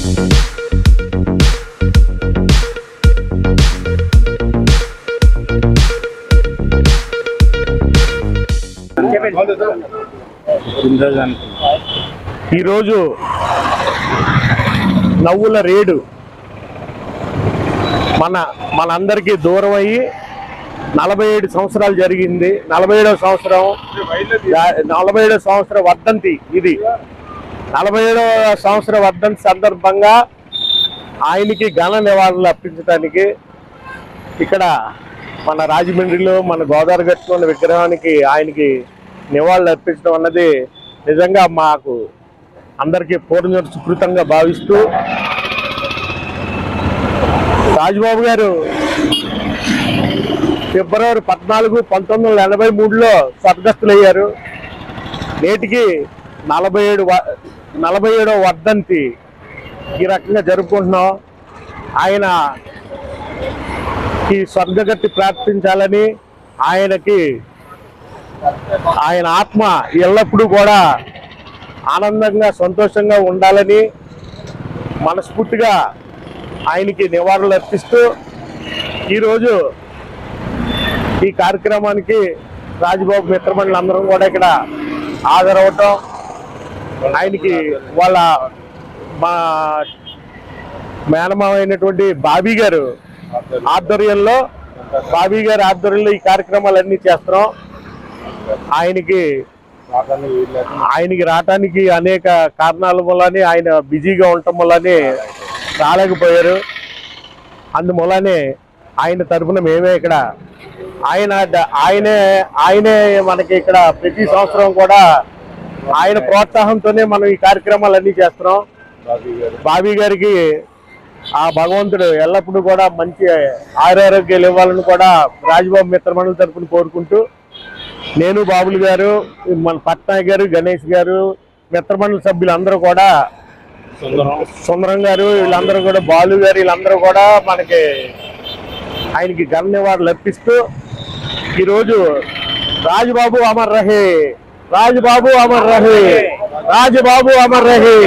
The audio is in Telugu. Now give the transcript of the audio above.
ఈరోజు నవ్వుల రేడు మనందరికీ దూరం అయ్యి 47 సంవత్సరాలు జరిగింది. 47వ సంవత్సర వర్ధంతి ఇది. 47వ సంవత్సర వర్ధంతి సందర్భంగా ఆయనకి ఘన నివాళులు అర్పించడానికి ఇక్కడ మన రాజమండ్రిలో మన గోదావరి గట్టులో ఉన్న విగ్రహానికి ఆయనకి నివాళులు అర్పించడం అన్నది నిజంగా మాకు అందరికీ పూర్ణ సుకృతంగా భావిస్తూ, రాజబాబు గారు ఫిబ్రవరి 14, 1983లో స్వర్గస్థులయ్యారు. నేటికి 47వ వర్ధంతి ఈ రకంగా జరుపుకుంటున్నాం. ఆయన ఈ స్వర్గగతి ప్రార్థించాలని, ఆయన ఆత్మ ఎల్లప్పుడూ కూడా ఆనందంగా సంతోషంగా ఉండాలని మనస్ఫూర్తిగా ఆయనకి నివాళులు అర్పిస్తూ ఈరోజు ఈ కార్యక్రమానికి రాజబాబు మిత్రమండలి అందరం కూడా ఇక్కడ హాజరవటం, ఆయనకి వాళ్ళ మా మేనమామ అయినటువంటి బాబీ గారి ఆధ్వర్యంలో ఈ కార్యక్రమాలన్నీ చేస్తున్నాం. ఆయనకి రావటానికి అనేక కారణాల వల్లనే ఆయన బిజీగా ఉండటం వల్లనే రాలేకపోయారు. అందువల్లనే ఆయన తరఫున మేమే ఇక్కడ ఆయనే మనకి ఇక్కడ ప్రతి సంవత్సరం కూడా ఆయన ప్రోత్సాహంతోనే మనం ఈ కార్యక్రమాలన్నీ చేస్తున్నాం. బాబీ గారికి ఆ భగవంతుడు ఎల్లప్పుడూ కూడా మంచి ఆరోగ్యాలు ఇవ్వాలని కూడా రాజబాబు మిత్రమండలి తరఫున కోరుకుంటూ, నేను బాబులు గారు, మన పట్నాయక్ గారు, గణేష్ గారు, మిత్రమండలి సభ్యులందరూ కూడా, సుందరం గారు, వీళ్ళందరూ కూడా, బాలు గారు, వీళ్ళందరూ కూడా మనకి ఆయనకి ఘన నివాళులు అర్పిస్తూ ఈరోజు రాజబాబు అమర్ రహే, రాజబాబు అమర్ రహే, రాజబాబు అమర్ రహే.